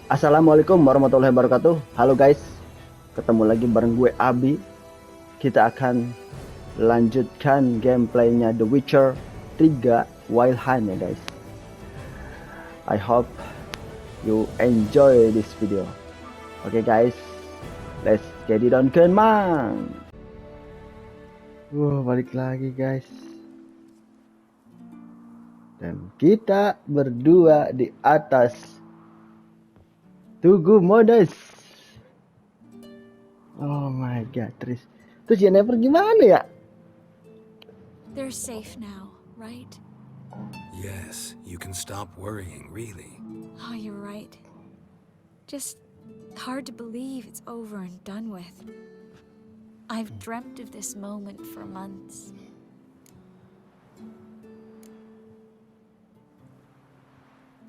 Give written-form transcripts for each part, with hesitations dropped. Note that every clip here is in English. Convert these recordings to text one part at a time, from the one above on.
Assalamualaikum warahmatullahi wabarakatuh. Halo guys, ketemu lagi bareng gue Abi. Kita akan lanjutkan gameplaynya The Witcher 3 Wild Hunt ya guys. I hope you enjoy this video. Oke guys, let's get it on man. Balik lagi guys. Dan kita berdua di atas Tugu modus. Oh my god, Triss. Terus Yennefer gimana ya? They're safe now, right? Yes, you can stop worrying, really. Oh, you're right. Just hard to believe it's over and done with. I've dreamt of this moment for months.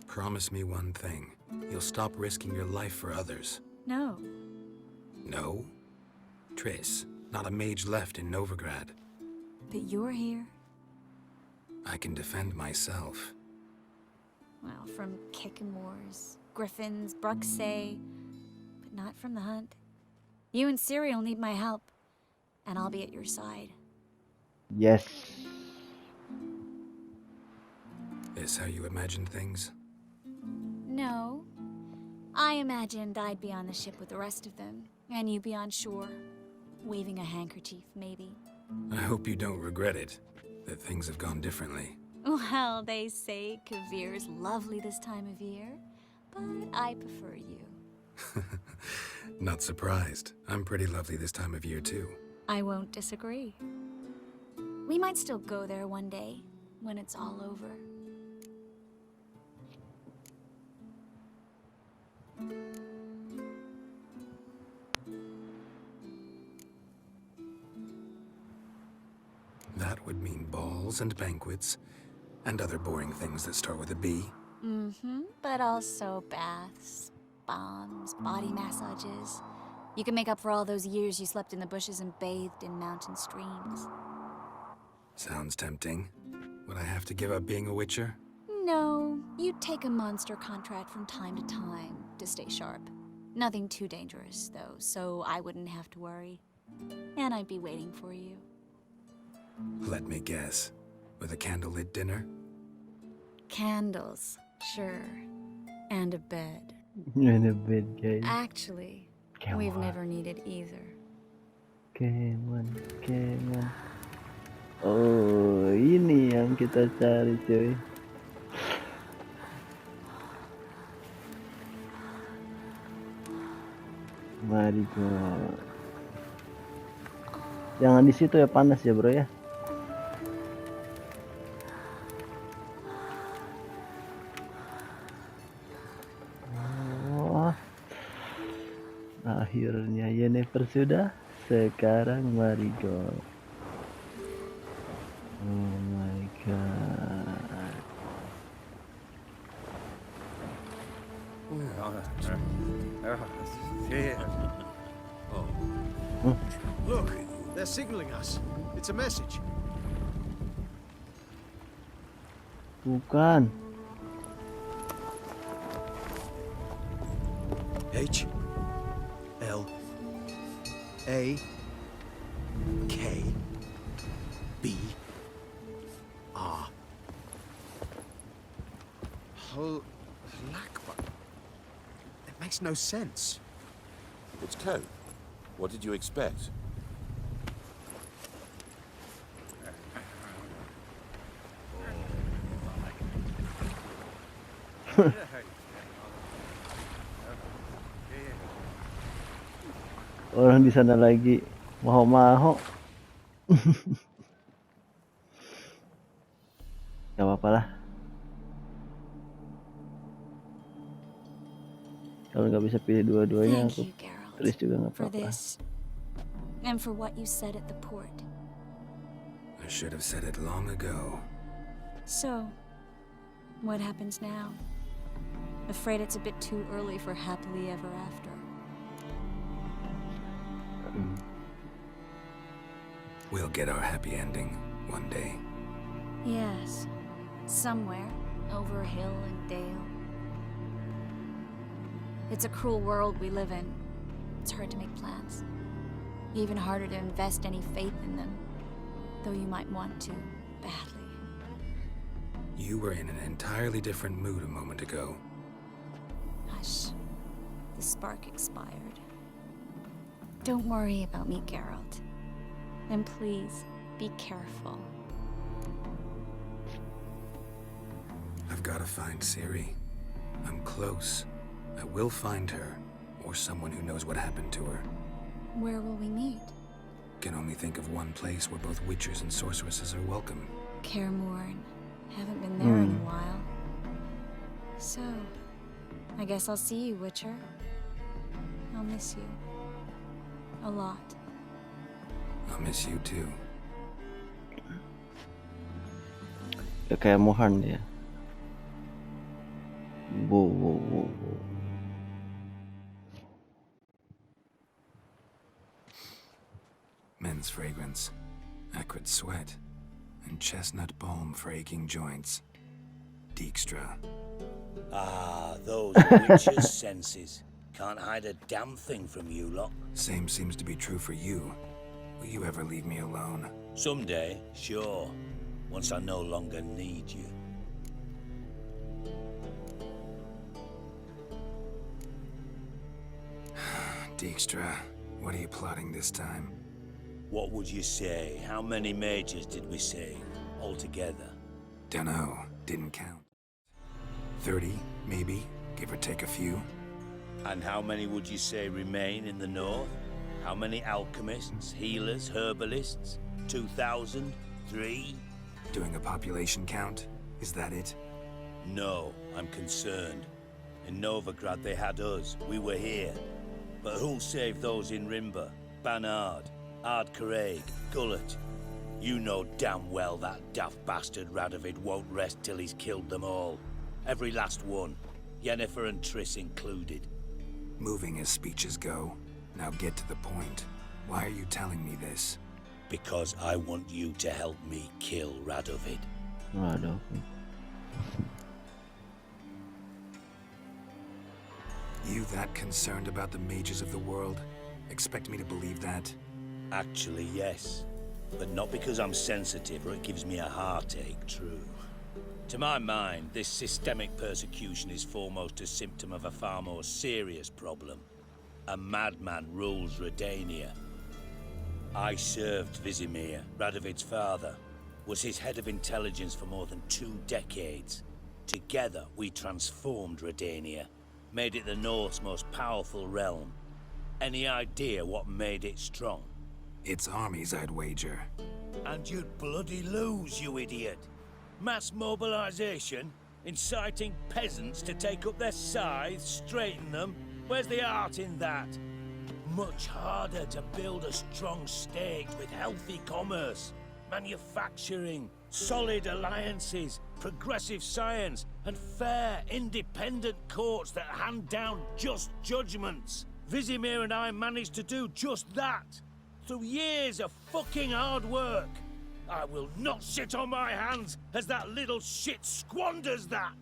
Promise me one thing. You'll stop risking your life for others. No. No? Triss, not a mage left in Novigrad. But you're here. I can defend myself. Well, from Kickamores, Griffins, Bruxay, but not from the hunt. You and Ciri'll need my help, and I'll be at your side. Yes. Is how you imagined things? No. I imagined I'd be on the ship with the rest of them, and you be on shore, waving a handkerchief, maybe. I hope you don't regret it, that things have gone differently. Well, they say Kvir's lovely this time of year, but I prefer you. Not surprised. I'm pretty lovely this time of year, too. I won't disagree. We might still go there one day, when it's all over. That would mean balls and banquets, and other boring things that start with a B. But also baths, bombs, body massages. You can make up for all those years you slept in the bushes and bathed in mountain streams. Sounds tempting. Would I have to give up being a witcher? No, you'd take a monster contract from time to time to stay sharp. Nothing too dangerous, though, so I wouldn't have to worry. And I'd be waiting for you. Let me guess. With a candlelit dinner? Candles, sure. And a bed. And a bed guys. Actually, Come we've on. never needed either. Come on. Oh, ini yang kita cari cuy. Mari bro. Jangan di situ ya, panas ya bro ya. Oh, akhirnya Yennefer sudah. Sekarang mari go. Oh my god. Look, they're signaling us. It's a message. Bukan. H L A K B R. Lakba. It makes no sense. It's code. What did you expect? Orang di sana lagi maho-maho. Gak apa-apa lah. Kalau nggak bisa pilih dua-duanya, Thank aku you, Gerald, tulis juga nggak for apa-apa. this, and for what you said at the port. I should have said it long ago. So, what happens now? Afraid it's a bit too early for happily ever after. We'll get our happy ending one day. Yes, somewhere over hill and dale. It's a cruel world we live in. It's hard to make plans. Even harder to invest any faith in them. Though you might want to, badly. You were in an entirely different mood a moment ago. Hush. The spark expired. Don't worry about me, Geralt. And please, be careful. I've got to find Ciri. I'm close. I will find her, or someone who knows what happened to her. Where will we meet? Can only think of one place where both witchers and sorceresses are welcome. Kaer Morhen. Haven't been there in a while. So, I guess I'll see you, Witcher. I'll miss you. A lot. I'll miss you too. Ya kayak Mohan dia. Wow. Men's fragrance, acrid sweat, and chestnut balm for aching joints. Dijkstra. Ah, those witches' senses. Can't hide a damn thing from you lot. Same seems to be true for you. Will you ever leave me alone? Someday, sure. Once I no longer need you. Dijkstra, what are you plotting this time? What would you say? How many mages did we save altogether? Dunno, didn't count. 30, maybe, give or take a few. And how many would you say remain in the north? How many alchemists, healers, herbalists? 2,000? 3? Doing a population count? Is that it? No, I'm concerned. In Novigrad they had us, we were here. But who'll save those in Rimba? Banard, Ardcraig, Gullet? You know damn well that daft bastard Radovid won't rest till he's killed them all. Every last one. Yennefer and Triss included. Moving as speeches go. Now get to the point. Why are you telling me this? Because I want you to help me kill Radovid. Waduh. You that concerned about the mages of the world? Expect me to believe that? Actually, yes. But not because I'm sensitive or it gives me a heartache, true. To my mind, this systemic persecution is foremost a symptom of a far more serious problem. A madman rules Redania. I served Vesemir, Radovid's father, was his head of intelligence for more than 2 decades. Together, we transformed Redania, made it the North's most powerful realm. Any idea what made it strong? Its armies, I'd wager. And you'd bloody lose, you idiot. Mass mobilization, inciting peasants to take up their scythes, straighten them. Where's the art in that? Much harder to build a strong state with healthy commerce, manufacturing, solid alliances, progressive science, and fair, independent courts that hand down just judgments. Vizimir and I managed to do just that, through years of fucking hard work. I will not sit on my hands as that little shit squanders that.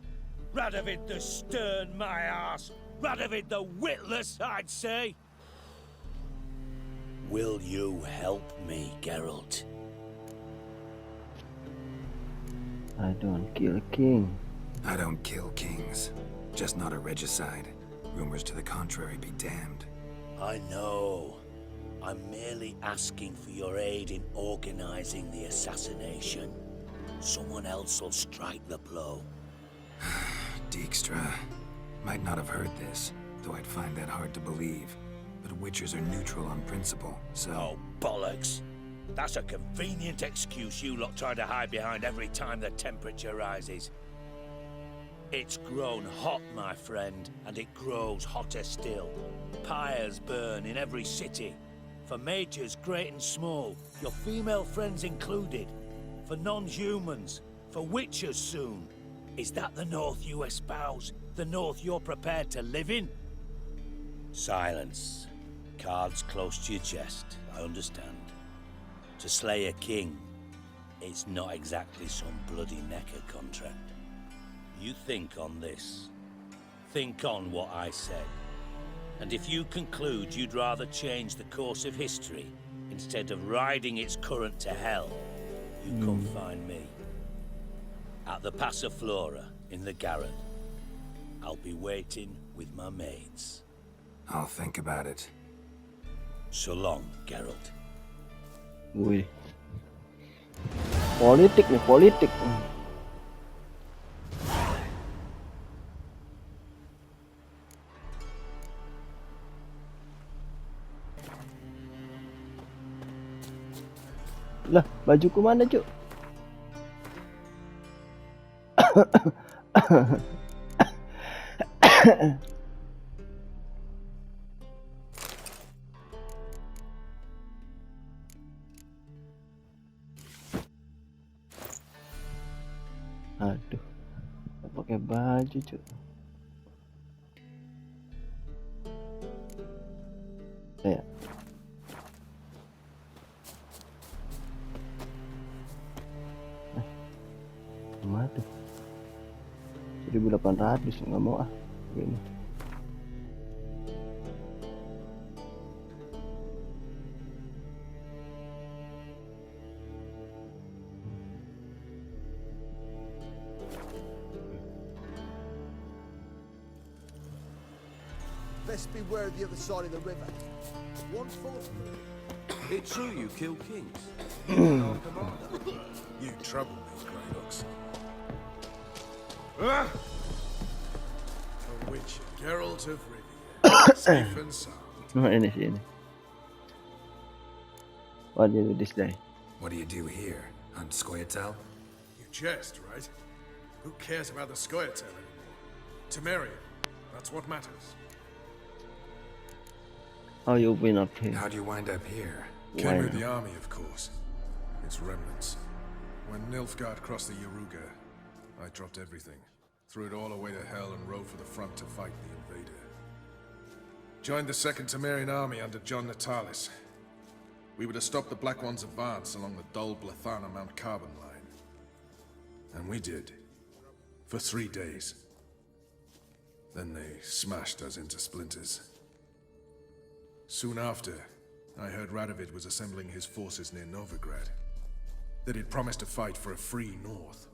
Radovid the stern, my ass. Radovid the witless, I'd say. Will you help me, Geralt? I don't kill king. I don't kill kings. Just not a regicide. Rumors to the contrary be damned. I know. I'm merely asking for your aid in organizing the assassination. Someone else will strike the blow. Dijkstra. Might not have heard this, though I'd find that hard to believe. But witchers are neutral on principle, so... Oh, bollocks. That's a convenient excuse you lot try to hide behind every time the temperature rises. It's grown hot, my friend, and it grows hotter still. Pyres burn in every city. For mages great and small, your female friends included. For non-humans, for witchers soon. Is that the North you espouse? The North you're prepared to live in? Silence. Cards close to your chest, I understand. To slay a king, it's not exactly some bloody necker contract. You think on this. Think on what I said. And if you conclude you'd rather change the course of history instead of riding its current to hell, you come find me. At the Passiflora in the garret. I'll be waiting with my mates. I'll think about it. So long, Geralt. Wih. Politik nih, politik. Lah, bajuku mana, Cuk? Aduh, pakai baju, Cuk. Ya. Mana tuh? 1800 nggak mau ah gini. Best beware of the other side of the river. One foot. It's true you kill kings. You trouble me, Greyhawks. A witch, Geralt of Rivia, safe and sound. Nah, ini sih ini. What do you do this day? What do you do here? On Scoia'tael? You jest, right? Who cares about the Scoia'tael anymore? Temerian, that's what matters. How you been up here? How'd you wind up here? Came with the army, of course. Its remnants. When Nilfgaard crossed the Yaruga, I dropped everything, threw it all away to hell and rode for the front to fight the invader. Joined the Second Temerian army under John Natalis. We were to stop the Black One's advance along the Dol Blathana Mount Carbon line. And we did. For 3 days. Then they smashed us into splinters. Soon after, I heard Radovid was assembling his forces near Novigrad. That he'd promised to fight for a free North.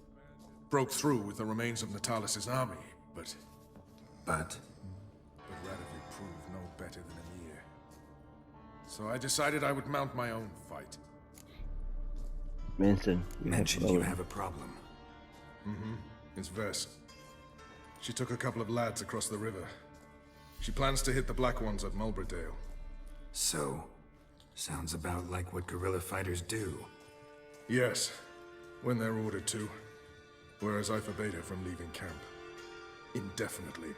Broke through with the remains of Natalis' army, but But Radovid proved no better than Emhyr. So I decided I would mount my own fight. Mention you have a problem. It's Ves. She took a couple of lads across the river. She plans to hit the Black Ones at Mulberdale. So, sounds about like what guerrilla fighters do. Yes, when they're ordered to. Whereas I forbade her from leaving camp. Indefinitely.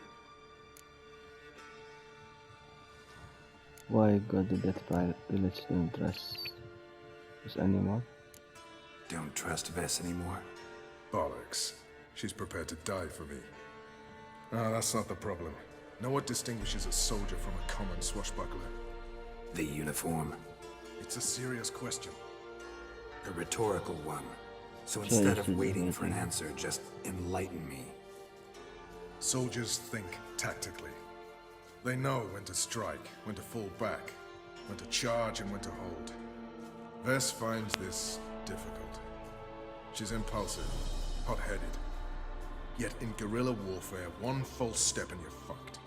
Why go to that village don't trust this animal? Don't trust Ves anymore? Bollocks. She's prepared to die for me. Ah, that's not the problem. Know what distinguishes a soldier from a common swashbuckler? The uniform. It's a serious question. A rhetorical one. So instead of waiting for an answer, just enlighten me. Soldiers think tactically. They know when to strike, when to fall back, when to charge and when to hold. Ves finds this difficult. She's impulsive, hot-headed. Yet in guerrilla warfare, one false step and you're fucked.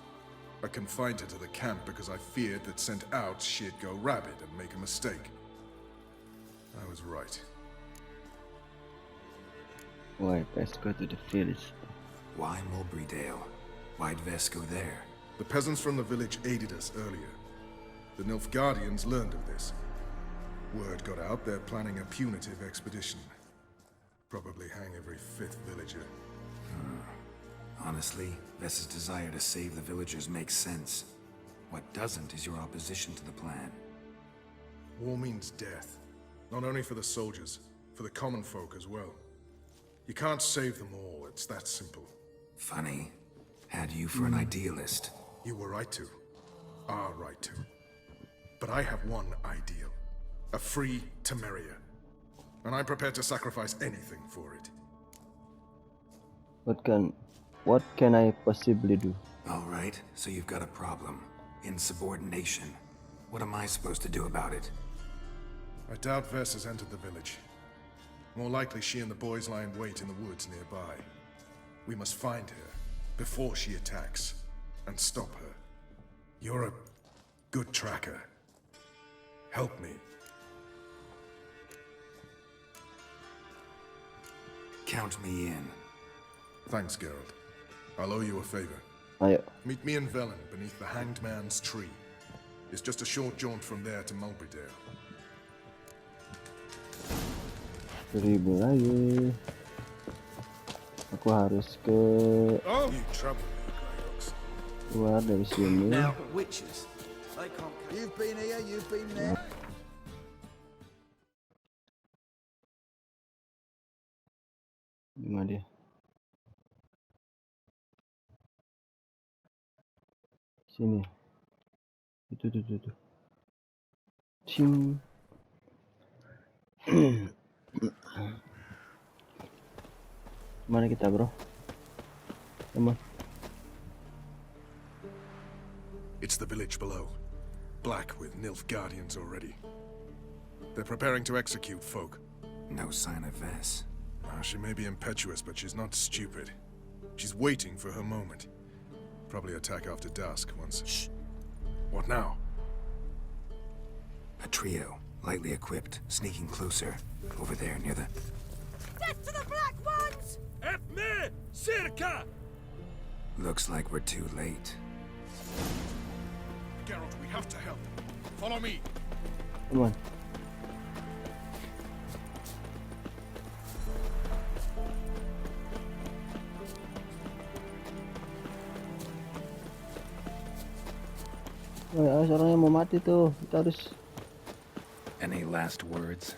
I confined her to the camp because I feared that sent out she'd go rabid and make a mistake. I was right. Why best go to the village? Why Mulberdale? Why'd Ves go there? The peasants from the village aided us earlier. The Nilfgaardians learned of this. Word got out they're planning a punitive expedition. Probably hang every 5th villager. Honestly, Ves's desire to save the villagers makes sense. What doesn't is your opposition to the plan. War means death. Not only for the soldiers, for the common folk as well. You can't save them all, it's that simple. Funny. Had you for an idealist. You were right to. Are right to. But I have one ideal. A free Temeria. And I'm prepared to sacrifice anything for it. What can I possibly do? Alright, so you've got a problem. Insubordination. What am I supposed to do about it? I doubt Vess has entered the village. More likely she and the boys lie in wait in the woods nearby. We must find her before she attacks and stop her. You're a good tracker. Help me. Count me in. Thanks, Gerald. I'll owe you a favor. Ayo. Meet me in Velen beneath the Hanged Man's tree. It's just a short jaunt from there to Mulberydale. 1000 lagi. Aku harus ke Oh, you trouble me, Greyhawks. luar dari sini. Now, witches. They can't. You've been here, you've been there. Gimana dia? Sini. Itu. Cing. Mana kita, bro? Come on. It's the village below. Black with Nilfgaardians already. They're preparing to execute folk. No sign of Vess. She may be impetuous, but she's not stupid. She's waiting for her moment. Probably attack after dusk once. Shh. What now? A trio, lightly equipped, sneaking closer. Over there, near the... Death to the Black Ones! Emhyr! Circa! Looks like we're too late. Geralt, we have to help. Follow me. Come on. Wah, orangnya mau mati tuh. Kita harus. Any last words?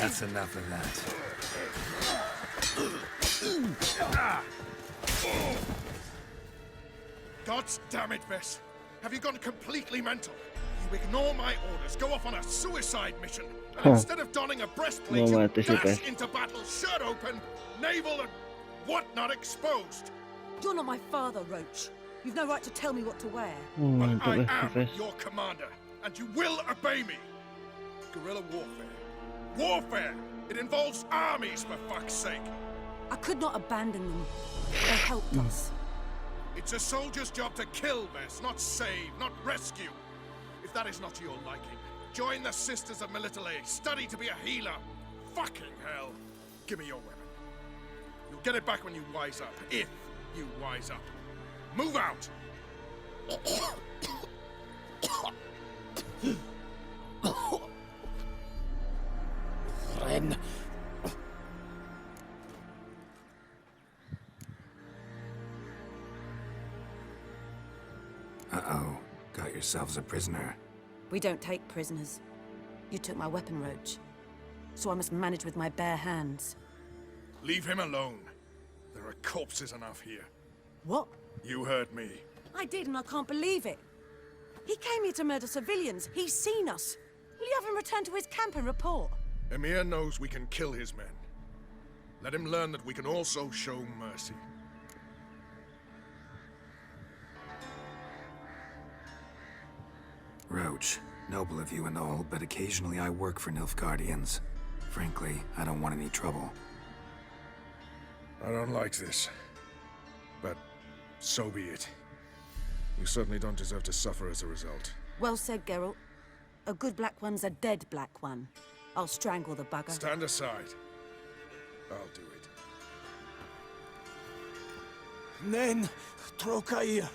That's enough of that. God damn it, Vess. Have you gone completely mental? You ignore my orders, go off on a suicide mission, and instead of donning a breastplate, you dash into battle, shirt open, navel and whatnot exposed. You're not my father, Roach. You've no right to tell me what to wear. But I am your commander, and you will obey me. Guerrilla warfare. Warfare! It involves armies, for fuck's sake! I could not abandon them. They helped us. It's a soldier's job to kill, Vess, not save, not rescue. If that is not to your liking, join the Sisters of Melitele, study to be a healer. Fucking hell! Give me your weapon. You'll get it back when you wise up, if you wise up. Move out! Uh-oh. Got yourselves a prisoner. We don't take prisoners. You took my weapon, Roach. So I must manage with my bare hands. Leave him alone. There are corpses enough here. What? You heard me. I did, and I can't believe it. He came here to murder civilians. He's seen us. Will you have him return to his camp and report? Emhyr knows we can kill his men. Let him learn that we can also show mercy. Roach, noble of you and all, but occasionally I work for Nilfgaardians. Frankly, I don't want any trouble. I don't like this. But so be it. You certainly don't deserve to suffer as a result. Well said, Geralt. A good black one's a dead black one. I'll strangle the bugger. Stand aside. I'll do it. Nen, Trokair.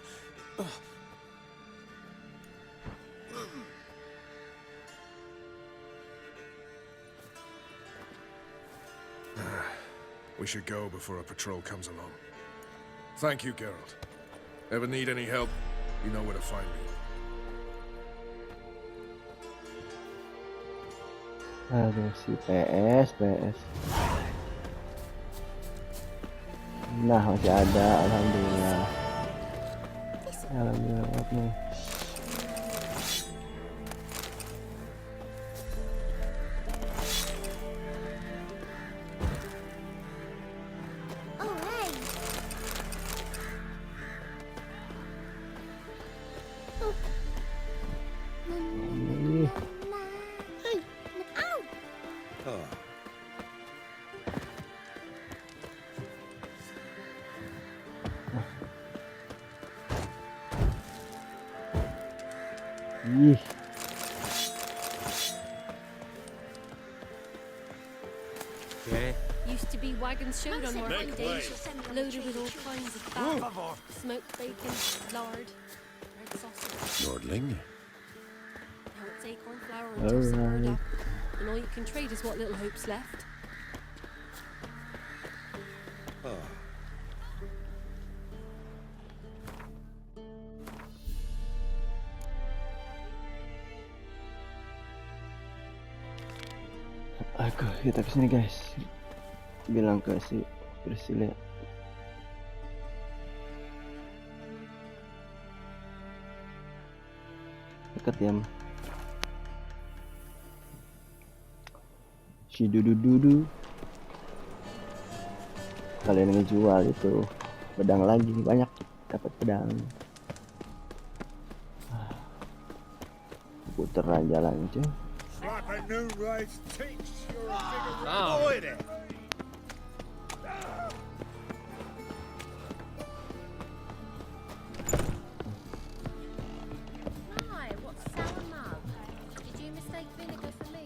We should go before a patrol comes along. Thank you, Geralt. Ever need any help, you know where to find me. Aduh, si PS. Nah, masih ada, alhamdulillah. Alhamdulillah banget nih. Ih. Used to be wagons showed on market Make days, way. loaded with all kinds of fat, smoked bacon, lard, red sausage. Lordling? Now it's acorn flour and toss the word Alright. up, and all you can trade is what little hope's left. Oke, kita kesini guys. Bilang ke si Priscilla. Dekat ya. Si dudu. Kalian ngejual itu pedang lagi, banyak dapat pedang. Puter jalan cuy. Like a new race teach your Oh. avoid it. Hi, what's sour mug? Did you mistake vinegar for me?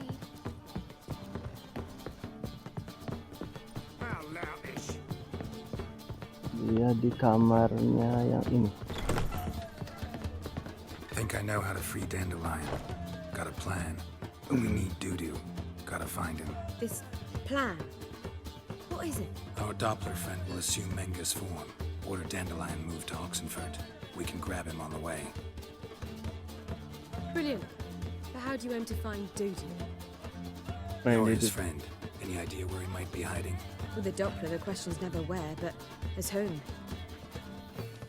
How loutish. Dia di kamarnya yang ini. Think I know how to free Dandelion. Got a plan. But we need Dudu. Gotta find him. This plan? What is it? Our Doppler friend will assume Menga's form. Order Dandelion moved to Oxenford. We can grab him on the way. Brilliant. But how do you aim to find Dudu? You're his friend. Any idea where he might be hiding? With the Doppler, the question's never where, but as whom.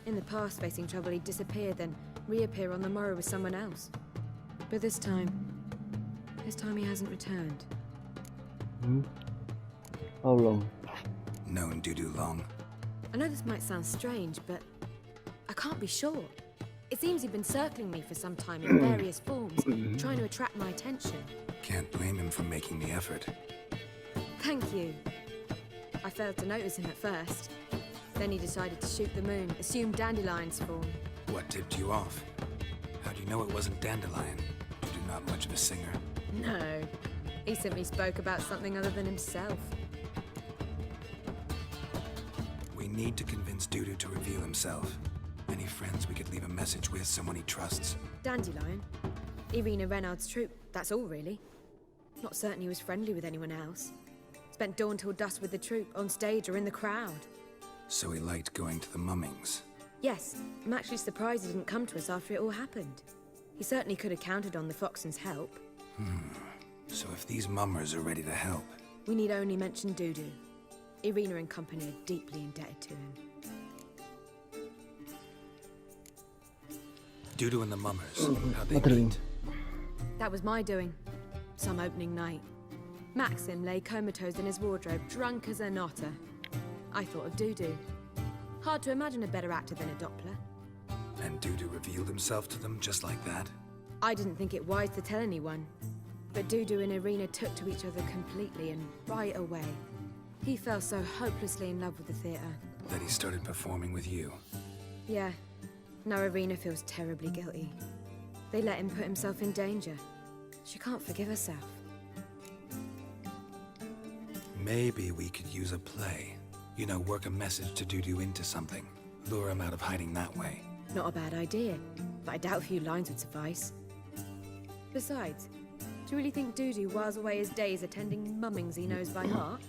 In the past, facing trouble, he'd disappear, then reappear on the morrow with someone else. But this time he hasn't returned. How long? Known Dudu long. I know this might sound strange, but I can't be sure. It seems he'd been circling me for some time in various forms, trying to attract my attention. Can't blame him for making the effort. Thank you. I failed to notice him at first. Then he decided to shoot the moon, assume Dandelion's form. What tipped you off? How do you know it wasn't Dandelion? Dudu not much of a singer. No, he simply spoke about something other than himself. We need to convince Dudu to reveal himself. Any friends we could leave a message with, someone he trusts. Dandelion? Irina Renard's troupe, that's all really. Not certain he was friendly with anyone else. Spent dawn till dusk with the troupe, on stage or in the crowd. So he liked going to the mummings. Yes, I'm actually surprised he didn't come to us after it all happened. He certainly could have counted on the Foxen's help. So if these mummers are ready to help, We need only mention Dudu. Irina and company are deeply indebted to him. Dudu and the mummers, how'd they Matering. meet? That was my doing. Some opening night. Maxim lay comatose in his wardrobe, drunk as an otter. I thought of Dudu. Hard to imagine a better actor than a Doppler. And Dudu revealed himself to them just like that? I didn't think it wise to tell anyone. But Dudu and Irina took to each other completely and right away. He fell so hopelessly in love with the theatre. That he started performing with you. Yeah. Now Irina feels terribly guilty. They let him put himself in danger. She can't forgive herself. Maybe we could use a play. You know, work a message to Dudu into something. Lure him out of hiding that way. Not a bad idea, but I doubt a few lines would suffice. Besides, do you really think Dudu whiles away his days attending mummings he knows by heart?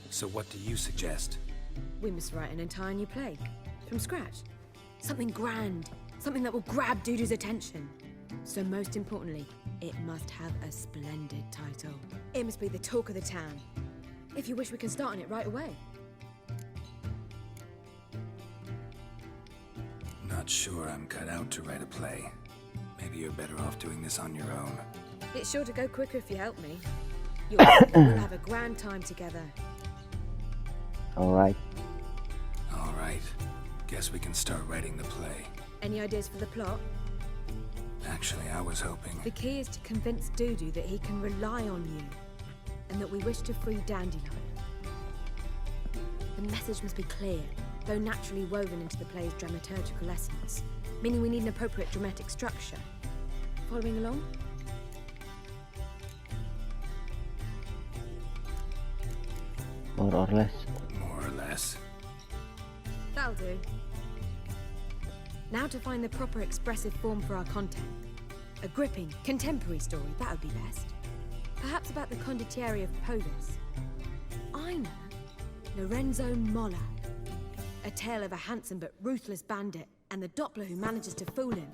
So what do you suggest? We must write an entire new play. From scratch. Something grand. Something that will grab Dudu's attention. So most importantly, it must have a splendid title. It must be the talk of the town. If you wish, we can start on it right away. Not sure I'm cut out to write a play. Maybe you're better off doing this on your own. It's sure to go quicker if you help me. We'll have a grand time together. Alright. Alright. Guess we can start writing the play. Any ideas for the plot? Actually, I was hoping... The key is to convince Dudu that he can rely on you, and that we wish to free Dandelion. The message must be clear, though naturally woven into the play's dramaturgical essence, meaning we need an appropriate dramatic structure. Following along? More or less. More or less. That'll do. Now to find the proper expressive form for our content. A gripping, contemporary story, that would be best. Perhaps about the condottieri of Polis. I know. Lorenzo Molla. A tale of a handsome but ruthless bandit and the Doppler who manages to fool him.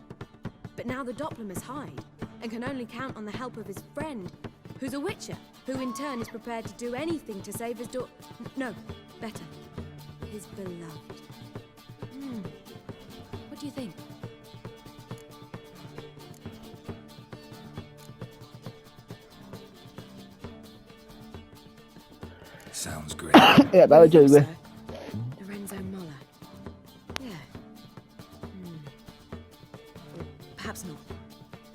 But now the Doppler must hide and can only count on the help of his friend, who's a witcher, who in turn is prepared to do anything to save his daughter. No, better. His beloved. What do you think? Sounds great. Nggak tahu cuy gue. Lorenzo Molla. Yeah. Perhaps not.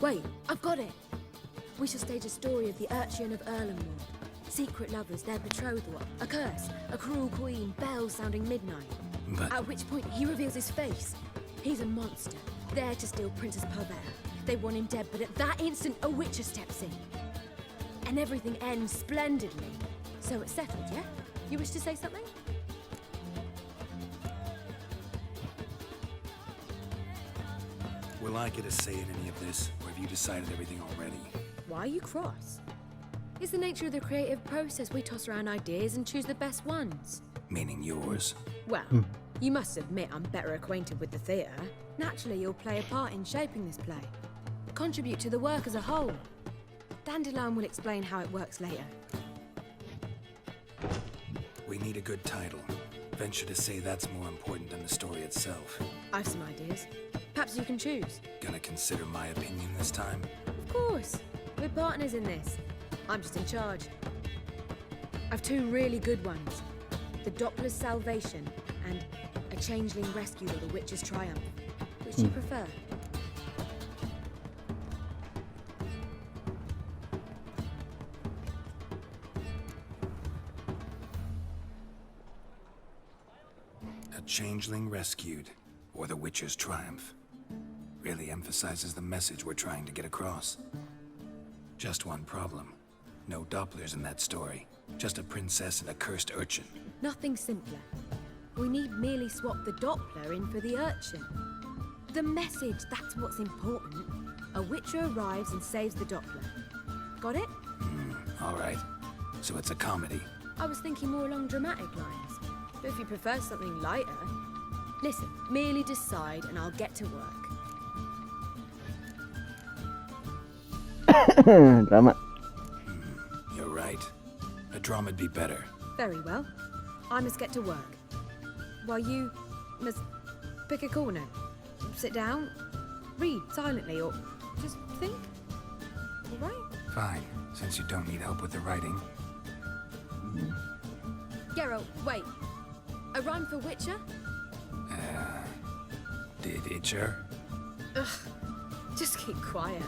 Wait, I've got it. We shall stage a story of the urchin of Erlenmoor. Secret lovers, their betrothal, a curse, a cruel queen, bells sounding midnight. But... At which point he reveals his face. He's a monster, there to steal Princess Pavera. They want him dead, but at that instant, a witcher steps in. And everything ends splendidly. So it's settled, yeah? You wish to say something? Will I get a say in any of this, or have you decided everything already? Why are you cross? It's the nature of the creative process. We toss around ideas and choose the best ones. Meaning yours? Well, you must admit I'm better acquainted with the theatre. Naturally, you'll play a part in shaping this play. Contribute to the work as a whole. Dandelion will explain how it works later. We need a good title. Venture to say that's more important than the story itself. I've some ideas. Perhaps you can choose. Gonna consider my opinion this time? Of course. We're partners in this. I'm just in charge. I've two really good ones. The Doppler's Salvation and A Changeling Rescued or The Witch's Triumph. Which do you prefer? A Changeling Rescued or The Witch's Triumph. Really emphasizes the message we're trying to get across. Just one problem. No Dopplers in that story. Just a princess and a cursed urchin. Nothing simpler. We need merely swap the Doppler in for the urchin. The message, that's what's important. A witcher arrives and saves the Doppler. Got it? All right. So it's a comedy. I was thinking more along dramatic lines. But if you prefer something lighter... Listen, merely decide and I'll get to work. Drama. You're right. A drama'd be better. Very well. I must get to work. While you must pick a corner. Sit down, read silently, or just think. All right? Fine, since you don't need help with the writing. Geralt, wait. A rhyme for Witcher? Did Itcher? Ugh. Just keep quiet.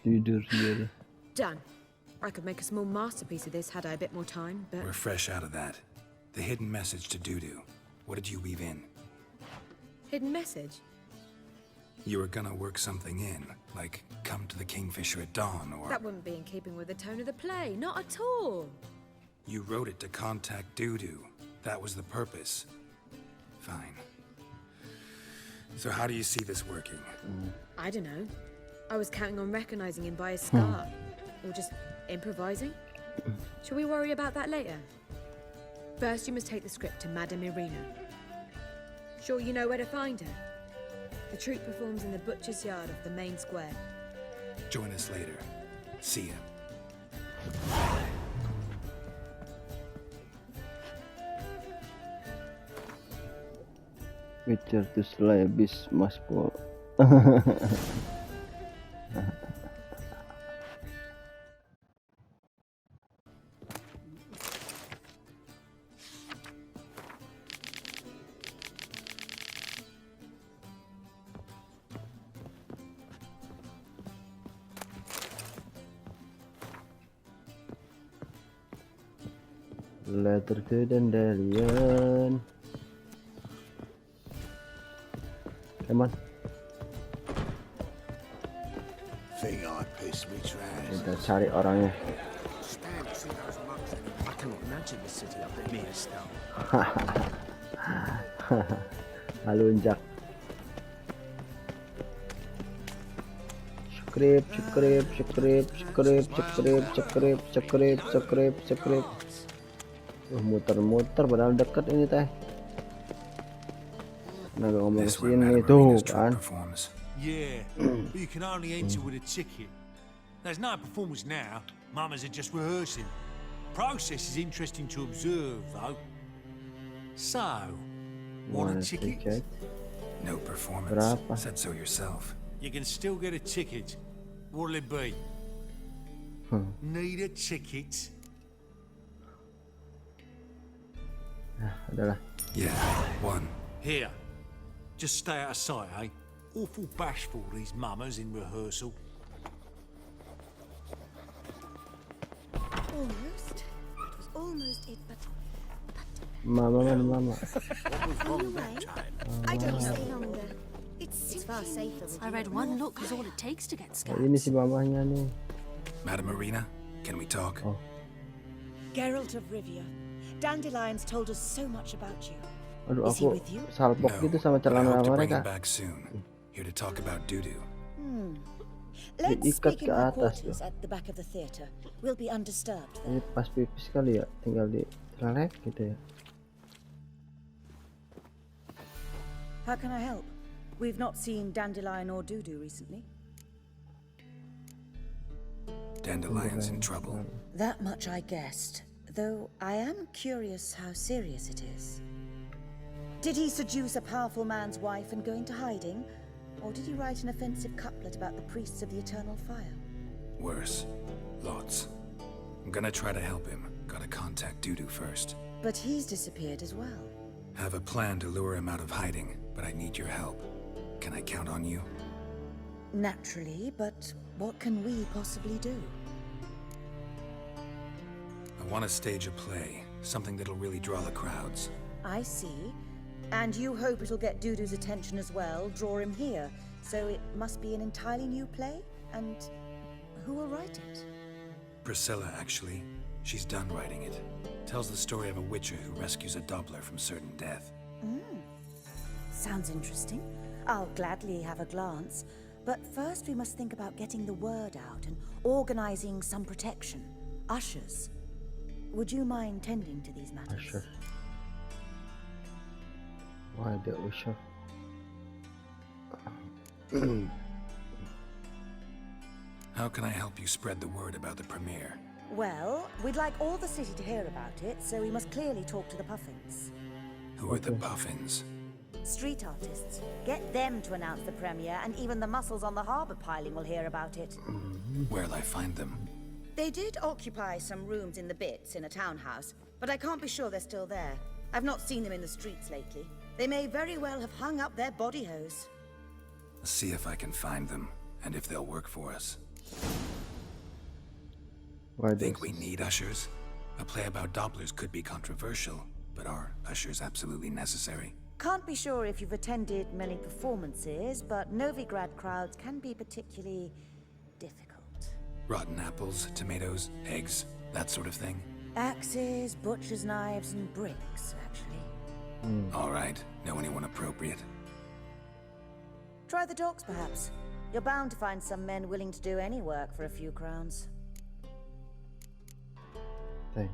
Tidur dia. Done. I could make a small masterpiece of this had I a bit more time, but... We're fresh out of that. The hidden message to Dudu. What did you weave in? Hidden message? You were gonna work something in, like come to the Kingfisher at dawn, or... That wouldn't be in keeping with the tone of the play, not at all. You wrote it to contact Dudu. That was the purpose. Fine. So how do you see this working? I don't know. I was counting on recognizing him by his scar. Or just improvising. Shall we worry about that later? First, you must take the script to Madame Irina. Sure you know where to find her? The troupe performs in the butcher's yard of the main square. Join us later. See ya. Witcher to slay beast must fall. Letter to Dandelion. Come on. Think I pissed me trash. Kita cari orangnya. I cannot imagine the city up at mere stone. Halunjak. Skrip. Muter-muter padahal deket ini teh. Nah, ngomong sini tuh kan. Yeah, but you can only enter with a ticket. There's no performance now. Mamas are just rehearsing. Process is interesting to observe, though. So, want a ticket? No performance. Berapa? Said so yourself. You can still get a ticket. What'll it be? Need a ticket? Adalah. Yeah, one. Here. Just stay out of sight, eh? Awful bashful, these mamas in rehearsal. Almost. It was almost it, but Mama. I don't stay longer. It's far safer. I read one look is all it takes to get scanned. Ini si mamanya nih. Madame Irina, can we talk? Oh. Geralt of Rivia. Dandelions told us so much about you. Aduh, Is he aku with you? salpok gitu sama but I celana hope to bring mereka. him back soon. Here to talk about doo-doo. Let's Diikat speak in ke our atas quarters at the back of the theatre. We'll be undisturbed Ini there. pas pipis kali ya, tinggal di relek gitu ya. How can I help? We've not seen Dandelion or Dudu recently. Dandelion's in trouble. That much I guessed, though I am curious how serious it is. Did he seduce a powerful man's wife and go into hiding? Or did he write an offensive couplet about the priests of the eternal fire? Worse. Lots. I'm gonna try to help him. Gotta contact Dudu first. But he's disappeared as well. Have a plan to lure him out of hiding, but I need your help. Can I count on you? Naturally, but what can we possibly do? I want to stage a play. Something that'll really draw the crowds. I see. And you hope it'll get Dudu's attention as well, draw him here. So it must be an entirely new play? And who will write it? Priscilla, actually. She's done writing it. Tells the story of a witcher who rescues a Doppler from certain death. Sounds interesting. I'll gladly have a glance. But first we must think about getting the word out and organizing some protection. Ushers. Would you mind tending to these matters? Usher. Why the usher? How can I help you spread the word about the premiere? Well, we'd like all the city to hear about it, so we must clearly talk to the Puffins. Who are the Puffins? Street artists. Get them to announce the premiere, and even the muscles on the harbour piling will hear about it. Where'll I find them? They did occupy some rooms in the Bits in a townhouse, but I can't be sure they're still there. I've not seen them in the streets lately. They may very well have hung up their body hose. I'll see if I can find them, and if they'll work for us. Why Think we need ushers? A play about Dopplers could be controversial, but are ushers absolutely necessary? Can't be sure if you've attended many performances, but Novigrad crowds can be particularly difficult. Rotten apples, tomatoes, eggs, that sort of thing? Axes, butcher's knives, and bricks, actually. All right. Know anyone appropriate? Try the docks, perhaps. You're bound to find some men willing to do any work for a few crowns. Thanks.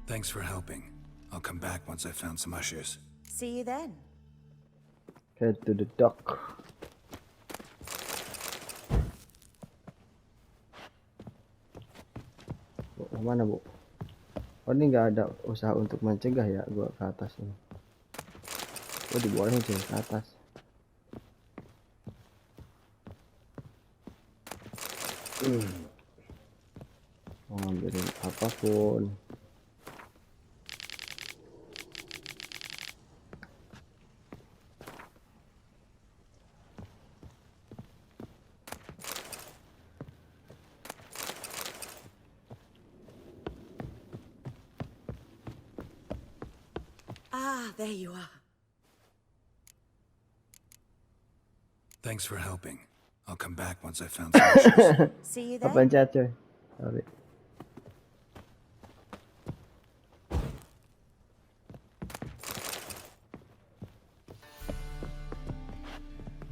Thanks for helping. I'll come back once I've found some ushers. See you then. Head to the dock. Bu, mana bu? Oh ini nggak ada usaha untuk mencegah ya gua ke atas ini. Oh dibolehin sih ke atas. Mau ngambilin apapun. Ah, there you are. Thanks for helping. I'll come back once I've found some ushers. See you then. Pencet coy. Sorry.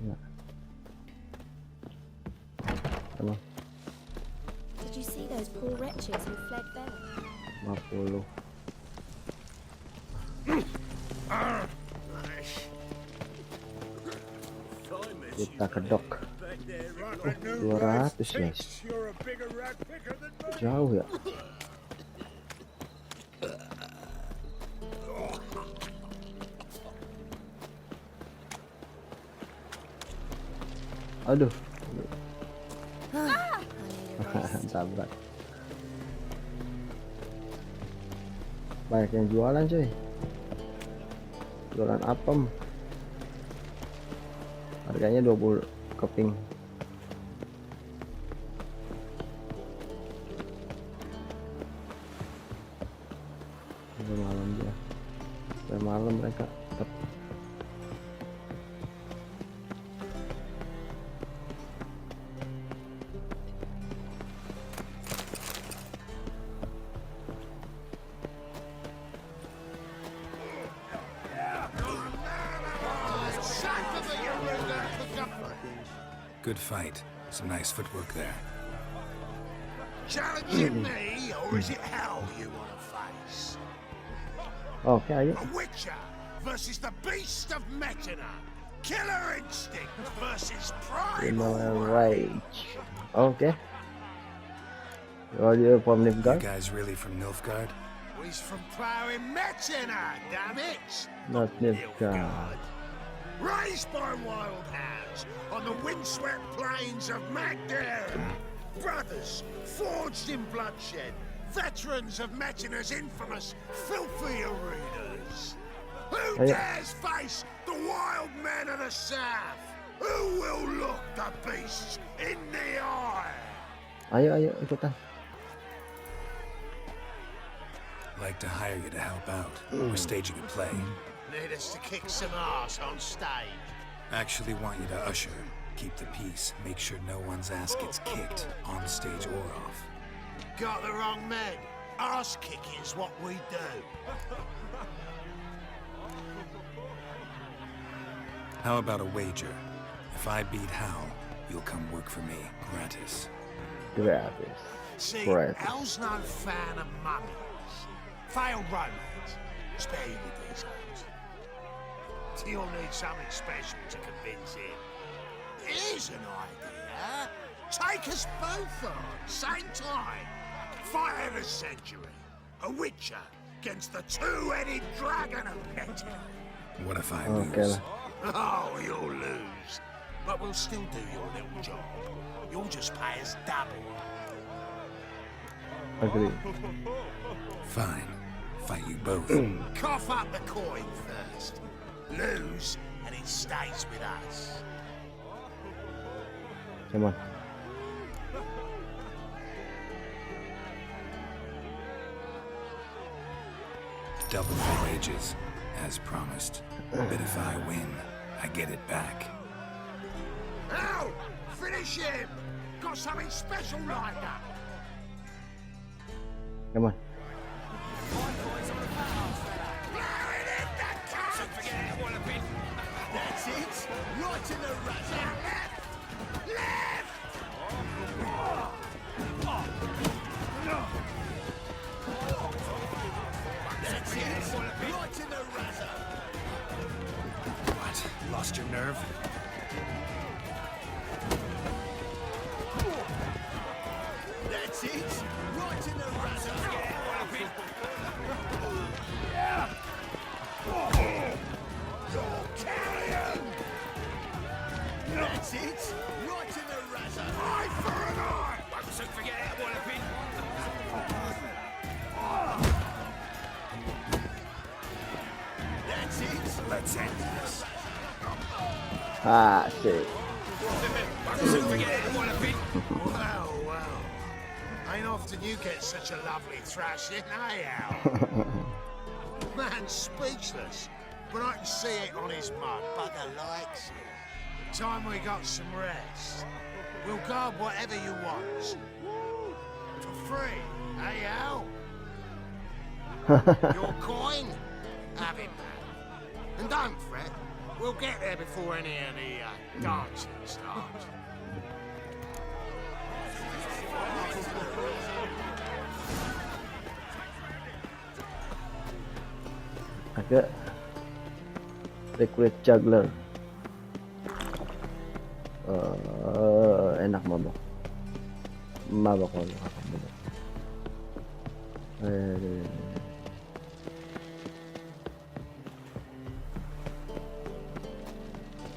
Ya. Come on. Did you see those poor wretches who fled there? 50. Kita ke dock. 200 guys. Jauh ya. Aduh. Tabrak. Banyak yang jualan cuy. Jualan apem. Harganya 20 keping. Udah malam dia. Udah malam mereka tetap. Good fight. Some nice footwork there. Challenging me, or is it hell you want to face? Oke, ayo. A witcher versus the beast of Metina. Killer instinct versus primal Rage. Oke. You from You Nilfgaard? guys really from Nilfgaard? He's from plowing Metina, damn it! Not Nilfgaard. Raised by wild hounds on the windswept plains of Magdala. Brothers forged in bloodshed, veterans of Metina's infamous filthy arenas. Who dares face the wild men of the south? Who will look the beasts in the eye? Ayo ikutan. Like to hire you to help out. We're staging a play. Need us to kick some ass on stage. Actually want you to usher. Keep the peace. Make sure no one's ass gets kicked, on stage or off. Got the wrong men. Ass kicking's what we do. How about a wager? If I beat Hal, you'll come work for me, gratis. Gratis. See, Gratis. Hal's no fan of mummies. Failed romance. Spare you the details. You'll need something special to convince him. Here's an idea. Take us both on, same time. Fight of the century. A witcher against the two-headed dragon of Metina. What if I Oke lose? lah. Oh, you'll lose. But we'll still do your little job. You'll just pay us double. Agree. Fine. Fight you both. Cough up the coin first. Lose, and it stays with us. Come on. Double for wages, as promised. But if I win, I get it back. Now, finish him! Got something special lined up. Come on. That's it. Right in the rut. Left. That's it. Right in the razor. Eye for an eye! Won't soon forget that walloping. That's it. Let's end this. Ah, shit. Won't soon forget that walloping. Well, well. Ain't often you get such a lovely thrashing, eh, Al? Man's speechless, but I can see it on his mug. Bugger likes it. Time we got some rest. We'll guard whatever you want. For free, eh, Al? Your coin? Have it back. And don't fret. We'll get there before any of the dancing starts. Agak recruit juggler. Enak mabok. Mabok kalau mabok.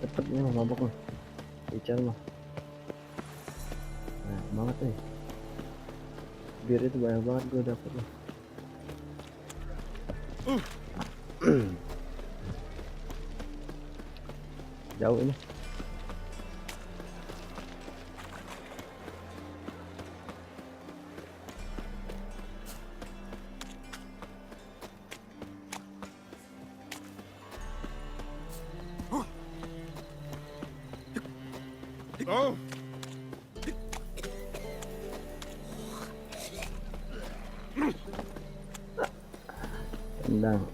Cepet nih mabok mah. Icar mah. Nah, banget nih. Bir itu banyak banget gue dapet nih. Jauh ini. Oh! Tendang.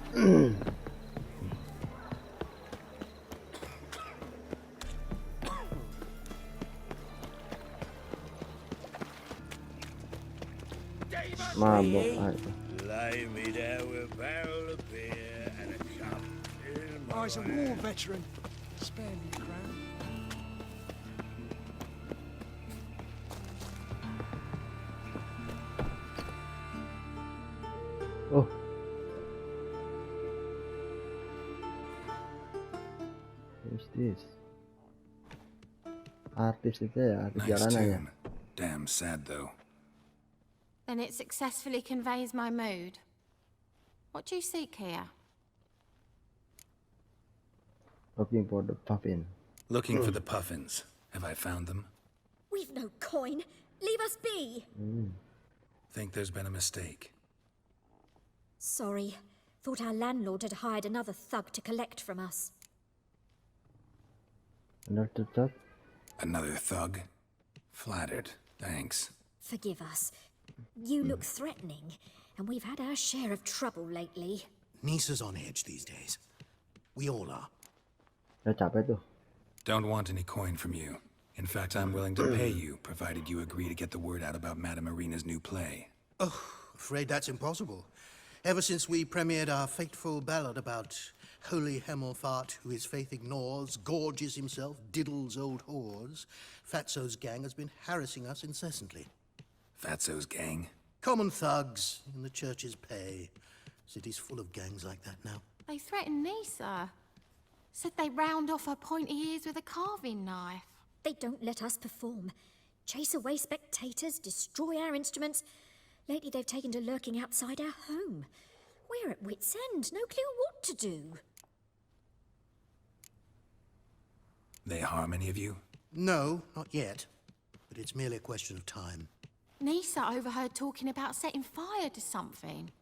Mabok aja. Lay me down with a barrel of beer and a cup in my I's a war veteran. Spare me, Crown. Oh. Who's this? Artis itu ya, artis Nice jalanan ya. tune. Damn sad though. Then it successfully conveys my mood. What do you seek here? Looking for the puffin. Looking for the puffins. Have I found them? We've no coin. Leave us be. Think there's been a mistake. Sorry. Thought our landlord had hired another thug to collect from us. Another thug? Another thug? Flattered. Thanks. Forgive us. You look threatening, and we've had our share of trouble lately. Nisa's on edge these days. We all are. Ya capek tuh. Don't want any coin from you. In fact, I'm willing to pay you, provided you agree to get the word out about Madame Marina's new play. Oh, afraid that's impossible. Ever since we premiered our fateful ballad about holy Hemmelfart, who his faith ignores, gorges himself, diddles old whores, Fatso's gang has been harassing us incessantly. Fatso's gang? Common thugs in the church's pay. City's full of gangs like that now. They threatened Nisa. Said they round off her pointy ears with a carving knife. They don't let us perform. Chase away spectators, destroy our instruments. Lately they've taken to lurking outside our home. We're at wit's end, no clue what to do. They harm any of you? No, not yet. But it's merely a question of time. Nisa overheard talking about setting fire to something.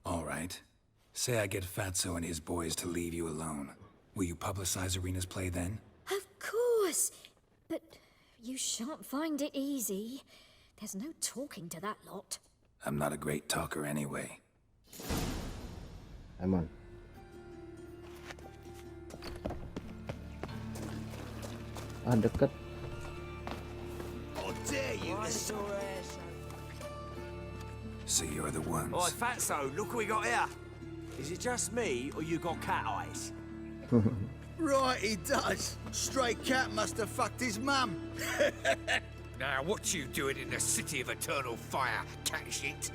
All right. Say I get Fatso and his boys to leave you alone. Will you publicize Arena's play then? Of course. But you shan't find it easy. There's no talking to that lot. I'm not a great talker anyway. I'm on. Ah, deket. How dare you to... So you're the ones. Oi, Fatso, look what we got here. Is it just me, or you got cat eyes? Right, he does. Stray cat must have fucked his mum. Now, what you doing in the city of eternal fire, cat shit?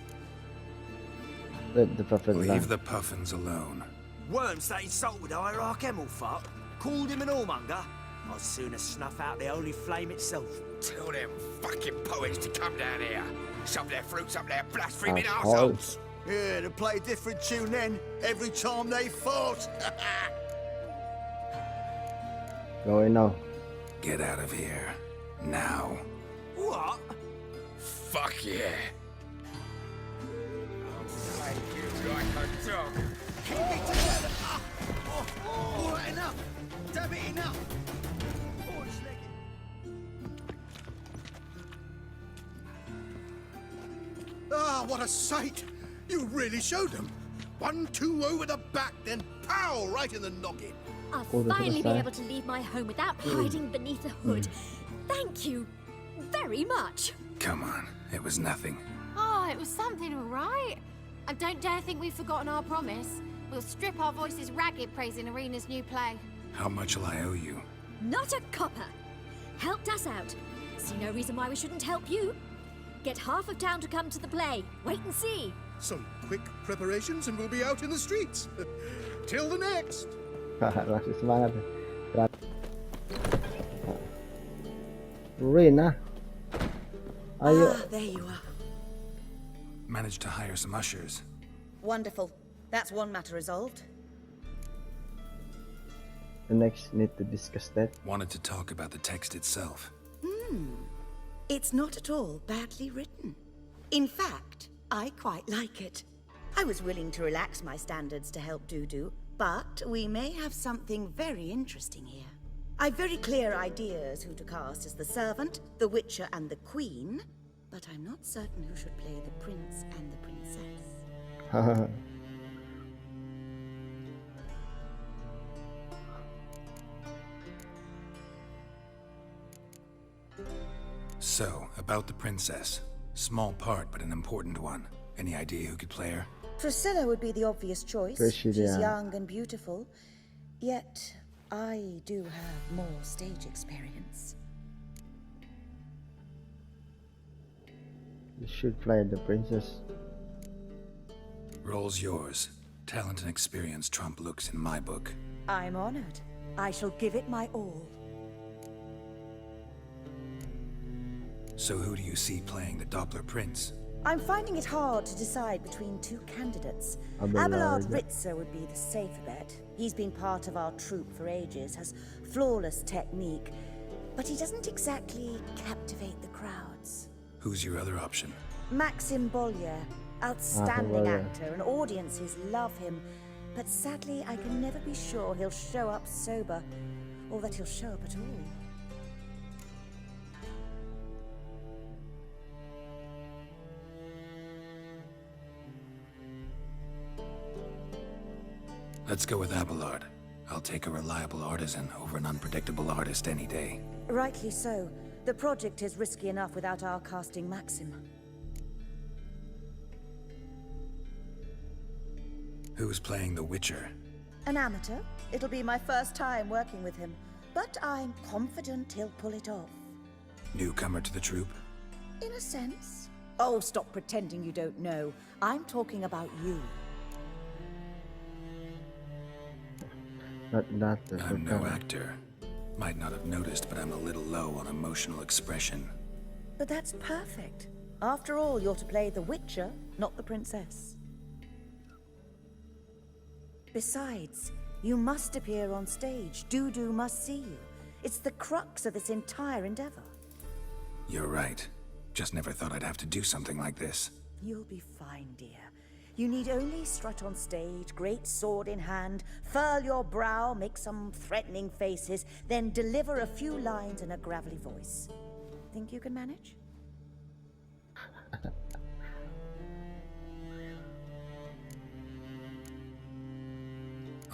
Let the puffin Leave land. the puffins alone. Worms that insulted Hierarch Emmelfart? called him an whoremonger, I'd sooner snuff out the holy flame itself. Tell them fucking poets to come down here. Shove their fruits up their blaspheming Assholes. arseholes. Yeah, to play a different tune then, every time they fought. Going now. Get out of here. Now. What? Fuck yeah. I'll slay you like a dog. Keep me together! All right, enough! Damn it, enough! Ah, what a sight! You really showed them. 1-2 over the back, then pow, right in the noggin. I'll Oh, that's finally be nice. able to leave my home without hiding beneath a hood. Thank you very much. Come on, it was nothing. Oh, it was something, all right. I don't dare think we've forgotten our promise. We'll strip our voices ragged praising Arena's new play. How much will I owe you? Not a copper. Helped us out. See no reason why we shouldn't help you. Get half of town to come to the play. Wait and see. Some quick preparations and we'll be out in the streets. Till the next. Masih semangat. Berat. Rina. Ayo. Ah, there you are. Managed to hire some ushers. Wonderful. That's one matter resolved. The next need to discuss that. Wanted to talk about the text itself. It's not at all badly written. In fact, I quite like it. I was willing to relax my standards to help Dudu, but we may have something very interesting here. I've very clear ideas who to cast as the servant, the witcher, and the queen, but I'm not certain who should play the prince and the princess. So, about the princess. Small part, but an important one. Any idea who could play her? Priscilla would be the obvious choice. Priscilla. She's young and beautiful, yet I do have more stage experience. You should play the princess. Role's yours. Talent and experience trump looks in my book. I'm honored. I shall give it my all. So who do you see playing the Doppler Prince? I'm finding it hard to decide between two candidates. Abelard. Abelard Ritzer would be the safer bet. He's been part of our troupe for ages, has flawless technique, but he doesn't exactly captivate the crowds. Who's your other option? Maxim Bollier, outstanding Bollier. actor, and audiences love him, but sadly I can never be sure he'll show up sober, or that he'll show up at all. Let's go with Abelard. I'll take a reliable artisan over an unpredictable artist any day. Rightly so. The project is risky enough without our casting Maxim. Who's playing the Witcher? An amateur. It'll be my first time working with him, but I'm confident he'll pull it off. Newcomer to the troupe? In a sense. Oh, stop pretending you don't know. I'm talking about you. Not that. I'm no actor. Might not have noticed, but I'm a little low on emotional expression. But that's perfect. After all, you're to play the Witcher, not the princess. Besides, you must appear on stage. Dudu must see you. It's the crux of this entire endeavor. You're right. Just never thought I'd have to do something like this. You'll be fine, dear. You need only strut on stage, great sword in hand, furl your brow, make some threatening faces, then deliver a few lines in a gravelly voice. Think you can manage?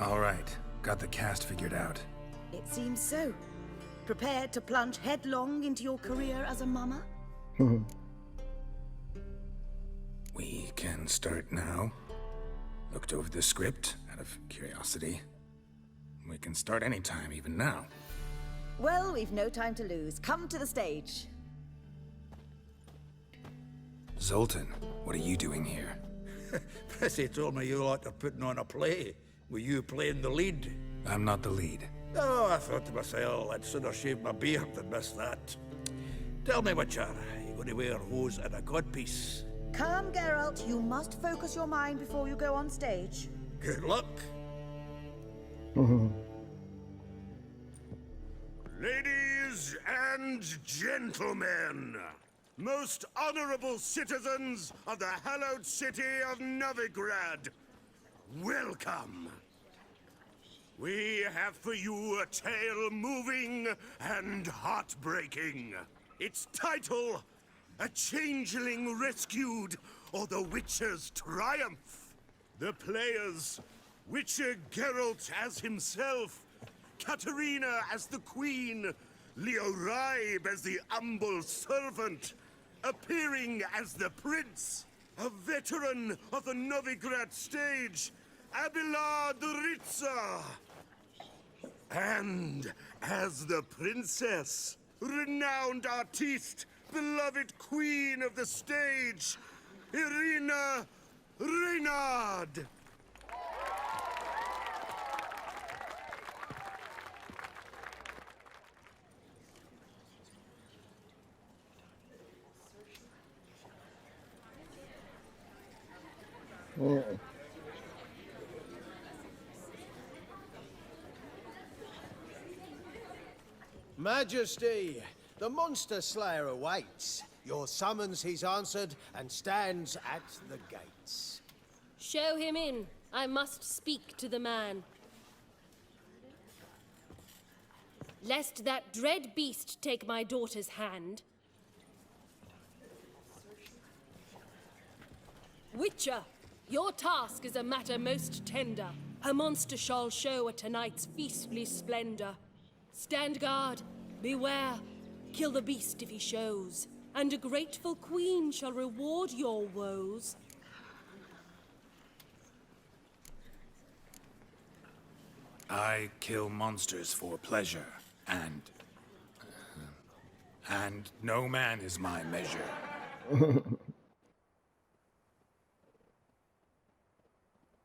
All right. Got the cast figured out. It seems so. Prepared to plunge headlong into your career as a mama? We can start now. Looked over the script out of curiosity. We can start anytime, even now. Well, we've no time to lose. Come to the stage. Zoltan, what are you doing here? Prissy told me you like to putting on a play. Were you playing the lead? I'm not the lead. Oh, I thought to myself, I'd sooner shave my beard than miss that. Tell me, Witcher, you going to wear hose and a codpiece? Calm, Geralt. You must focus your mind before you go on stage. Good luck. Ladies and gentlemen, most honorable citizens of the hallowed city of Novigrad, welcome. We have for you a tale moving and heartbreaking. Its title, A Changeling Rescued, or the Witcher's Triumph. The players, Witcher Geralt as himself, Katarina as the Queen, Leo Raib as the humble servant, appearing as the Prince, a veteran of the Novigrad stage, Abelard Ritza, and as the Princess, renowned artiste, beloved Queen of the stage, Irina Reynard. Majesty, the monster slayer awaits. Your summons he's answered and stands at the gates. Show him in. I must speak to the man. Lest that dread beast take my daughter's hand. Witcher, your task is a matter most tender. Her monster shall show at tonight's feastly splendor. Stand guard, beware, kill the beast if he shows, and a grateful queen shall reward your woes. I kill monsters for pleasure, and no man is my measure.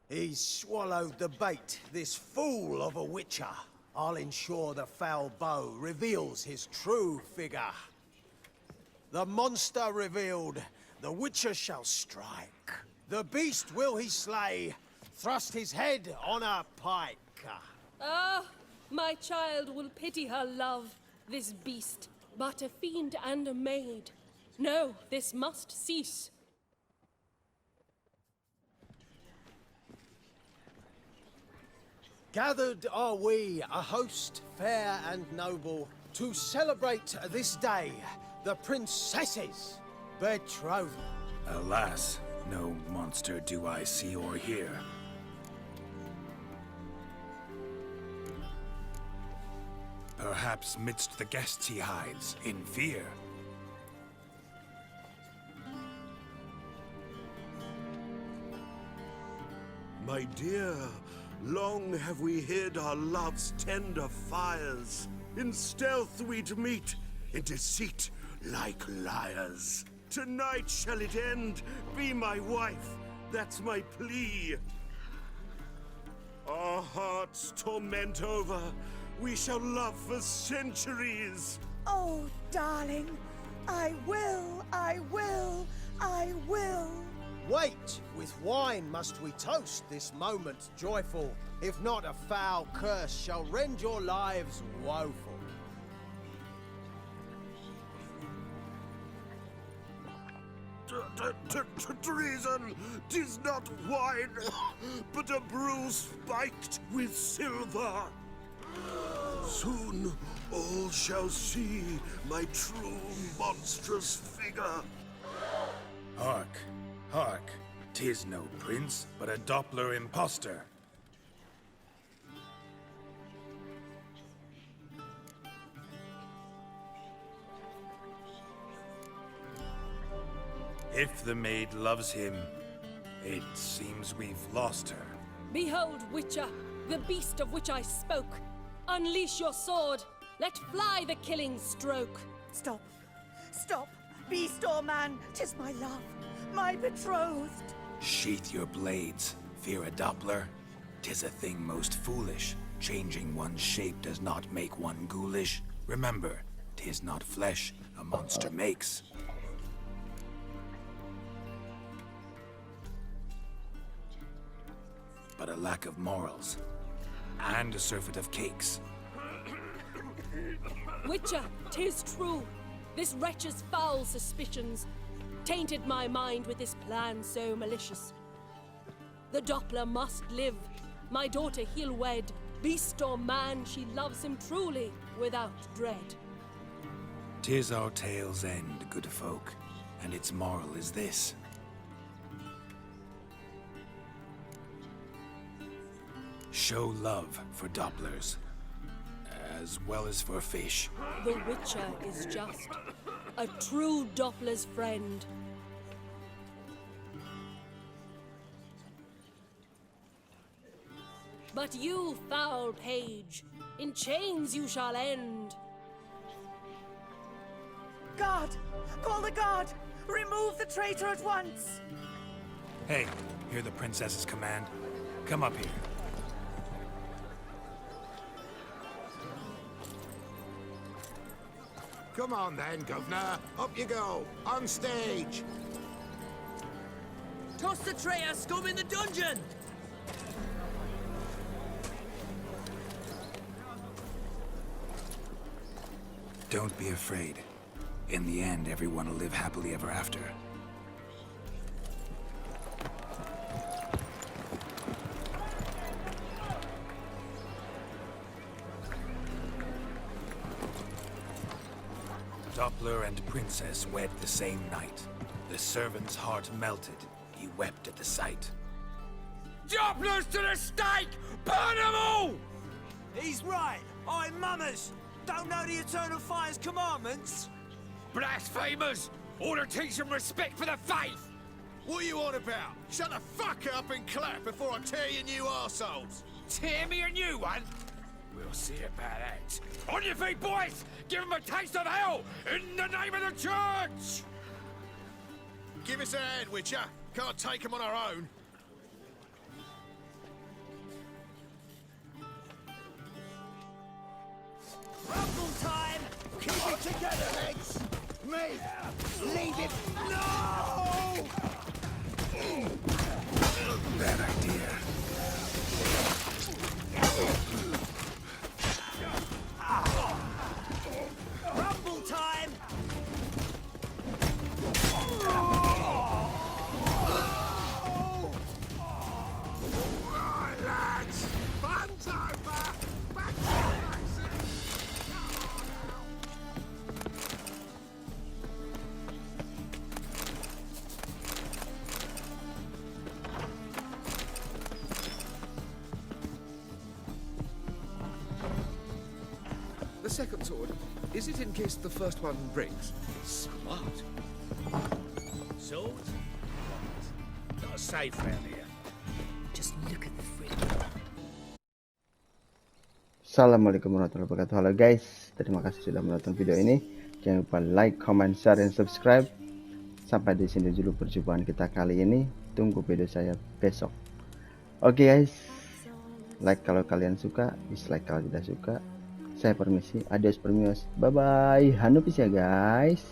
He's swallowed the bait, this fool of a witcher. I'll ensure the foul bow reveals his true figure. The monster revealed, the witcher shall strike. The beast will he slay, thrust his head on a pike. Ah, my child will pity her love, this beast, but a fiend and a maid. No, this must cease. Gathered are we, a host fair and noble, to celebrate this day, the princess's betrothal. Alas, no monster do I see or hear. Perhaps midst the guests he hides, in fear. My dear, long have we hid our love's tender fires. In stealth we'd meet, in deceit like liars. Tonight shall it end, be my wife, that's my plea. Our hearts torment over, we shall love for centuries. Oh, darling, I will, I will, I will. Wait, with wine must we toast this moment joyful. If not, a foul curse shall rend your lives woeful. Treason! 'Tis not wine, but a brew spiked with silver. Soon all shall see my true monstrous figure. Hark, hark, 'tis no prince, but a Doppler impostor. If the maid loves him, it seems we've lost her. Behold, Witcher, the beast of which I spoke. Unleash your sword. Let fly the killing stroke. Stop. Stop. Beast or man, 'tis my love, my betrothed. Sheath your blades, fear a Doppler. 'Tis a thing most foolish. Changing one's shape does not make one ghoulish. Remember, 'tis not flesh a monster makes. But a lack of morals, and a surfeit of cakes. Witcher, 'tis true. This wretch's foul suspicions tainted my mind with this plan so malicious. The Doppler must live. My daughter he'll wed. Beast or man, she loves him truly, without dread. 'Tis our tale's end, good folk, and its moral is this. Show love for Dopplers, as well as for fish. The Witcher is just a true Doppler's friend. But you, foul page, in chains you shall end. Guard! Call the guard! Remove the traitor at once! Hey, hear the princess's command? Come up here. Come on then, Governor. Up you go. On stage. Toss the traitor scum in the dungeon! Don't be afraid. In the end, everyone will live happily ever after. Doppler and princess wed the same night. The servant's heart melted. He wept at the sight. Dopplers to the stake! Burn them all! He's right. I'm mummers. Don't know the Eternal Fire's commandments? Blasphemers! Ought to teach them respect for the faith! What are you on about? Shut the fuck up and clap before I tear you new arseholes. Tear me a new one? We'll see about that. On your feet, boys! Give them a taste of hell in the name of the church! Give us a hand, Witcher. Can't take them on our own. Rumble time! Keep it together, legs! Me! Leave it! No! Bad idea. Rumble time! Right, lads. Fun's over. Back to The second sword, is it in case the first one breaks? Smart. Sword? Not safe round here. Just look at the fridge. Assalamualaikum warahmatullahi wabarakatuh. Halo guys, terima kasih sudah menonton video ini. Jangan lupa like, comment, share, dan subscribe. Sampai di sini dulu perjumpaan kita kali ini. Tunggu video saya besok. Oke guys, like kalau kalian suka, dislike kalau tidak suka. Saya permisi, adios permios, bye bye, hanupis ya guys.